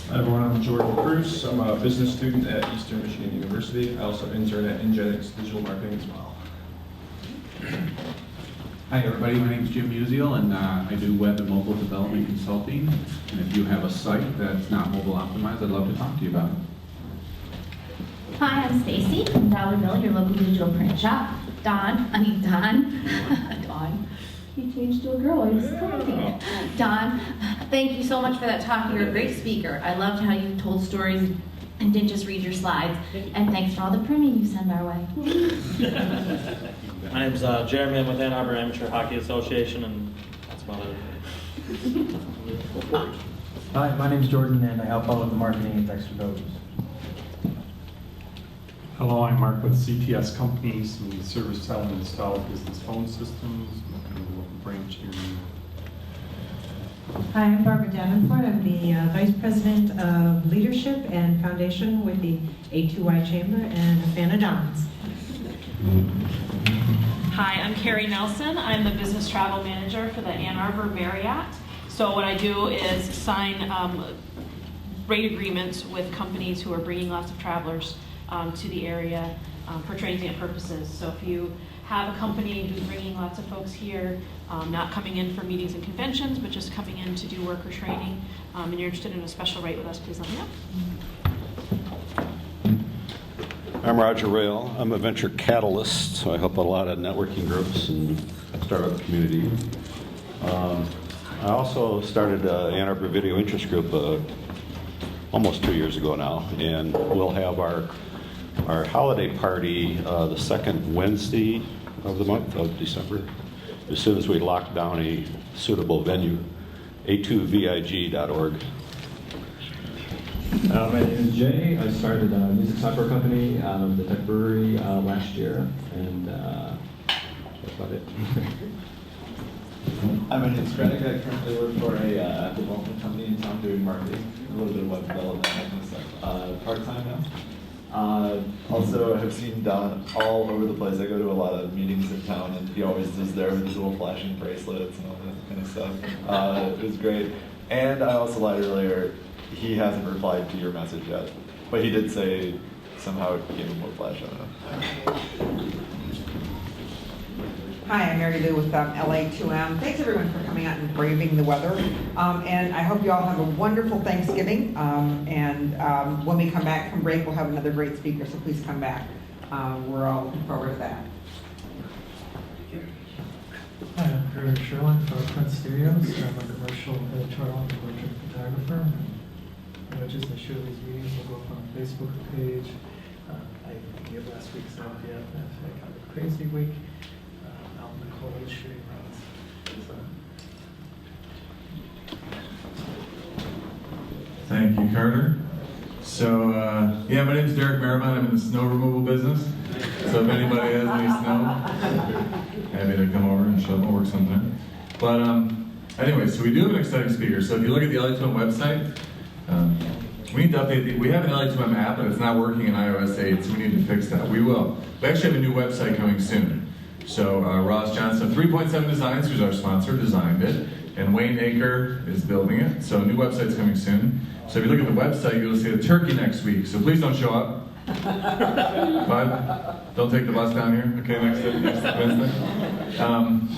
Hi everyone, I'm Jordan Cruz. I'm a business student at Eastern Michigan University. I also intern at Ingenious Digital Marketing as well. Hi everybody, my name is Jim Musial, and I do web and mobile development consulting. And if you have a site that's not mobile optimized, I'd love to talk to you about it. Hi, I'm Stacy from Dollar Bill, your local digital print shop. Dawn. He changed to a girl. I was commenting it. Dawn, thank you so much for that talk. You're a great speaker. I loved how you told stories and didn't just read your slides. And thanks for all the printing you send our way. My name's Jeremy. I'm with Ann Arbor Amateur Hockey Association, and that's about it. Hi, my name is Jordan, and I help out with the marketing at Dexter Builders. Hello, I'm Mark with CTS Companies. We service, sell, and install business phone systems. We have a local branch here. Hi, I'm Barbara Davenport. I'm the Vice President of Leadership and Foundation with the A2Y Chamber and a fan of Don's. Hi, I'm Carrie Nelson. I'm the Business Travel Manager for the Ann Arbor Marriott. So what I do is sign rate agreements with companies who are bringing lots of travelers to the area for transient purposes. So if you have a company who's bringing lots of folks here, not coming in for meetings and conventions, but just coming in to do work or training, and you're interested in a special rate with us, please let me know. I'm Roger Rayle. I'm a venture catalyst, so I help a lot of networking groups and startup community. I also started Ann Arbor Video Interest Group almost 2 years ago now, and we'll have our holiday party the second Wednesday of the month of December, as soon as we lock down a suitable venue, a2vig.org. My name is Jay. I started a music software company out of the Tech Brewery last year, and that's about it. I'm an Greg. I currently work for a development company in town doing marketing, a little bit of web development, that kind of stuff. Part-time now. Also, I have seen Don all over the place. I go to a lot of meetings in town, and he always is there with his little flashing bracelets and all that kind of stuff. It was great. And I also lied earlier, he hasn't replied to your message yet. But he did say somehow it gave him more flash, I don't know. Hi, I'm Mary Lou with LA2M. Thanks everyone for coming out and braving the weather. And I hope you all have a wonderful Thanksgiving. When we come back from break, we'll have another great speaker, so please come back. We're all looking forward to that. Hi, I'm Kurt Sherlin from Print Studios. I'm a commercial editorial and portrait photographer. Just to show these meetings, we'll go up on the Facebook page. I didn't give last week's out yet. I had a crazy week. Out in the cold, shooting runs. Thank you, Carter. So, yeah, my name is Derek Maribon. I'm in the snow removal business. So if anybody has any snow, happy to come over and shovel work sometime. But anyway, so we do have an exciting speaker. So if you look at the LA2M website, we need to update we have an LA2M app, but it's not working in iOS 8, so we need to fix that. We will. We actually have a new website coming soon. So Ross Johnson of 3.7 Designs, who's our sponsor, designed it, and Wayne Aker is building it. So a new website's coming soon. So if you look at the website, you'll see a turkey next week. So please don't show up. But don't take the bus down here, okay, next Wednesday.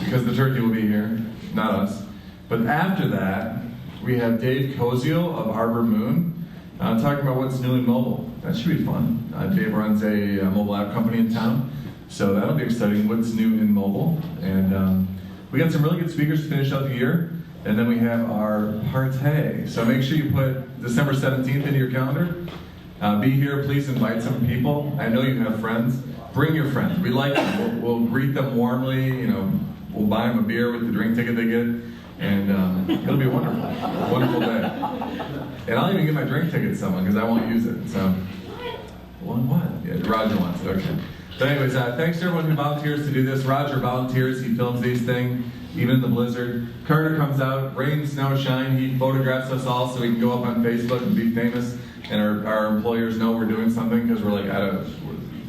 Because the turkey will be here, not us. But after that, we have Dave Koziel of Arbor Moon talking about what's new in mobile. That should be fun. Dave runs a mobile app company in town. So that'll be exciting, what's new in mobile. And we got some really good speakers to finish out the year. And then we have our party. So make sure you put December 17th into your calendar. Be here, please invite some people. I know you have friends. Bring your friends. We like them. We'll greet them warmly. You know, we'll buy them a beer with the drink ticket they get. And it'll be a wonderful day. And I'll even get my drink ticket to someone because I won't use it. So, what? Yeah, Roger wants it, okay. So anyways, thanks to everyone who volunteers to do this. Roger volunteers, he films these things, even in the blizzard. Carter comes out, rain, snow, shine, he photographs us all so we can go up on Facebook and be famous. And our employers know we're doing something because we're like at a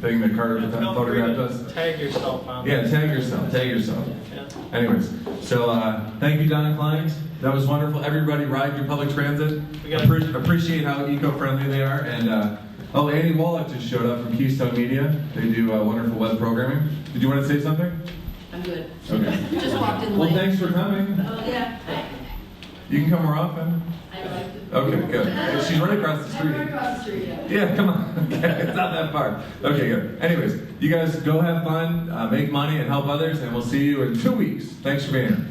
thing that Carter photographed us. Tag yourself on Yeah, tag yourself. Yeah. Anyways, so thank you, Don and Kline. That was wonderful. Everybody ride your public transit. Appreciate how eco-friendly they are. And Andy Wallach just showed up from Keystone Media. They do wonderful web programming. Did you want to say something? I'm good. Okay. Just walked in Well, late. thanks for coming. Oh, yeah. You can come more often. I like it. Okay, good. She's right across the street. Right across the street, yeah. Yeah, come on. Okay, it's not that far. Okay, good. Anyways, you guys go have fun, make money, and help others, and we'll see you in 2 weeks. Thanks for being here.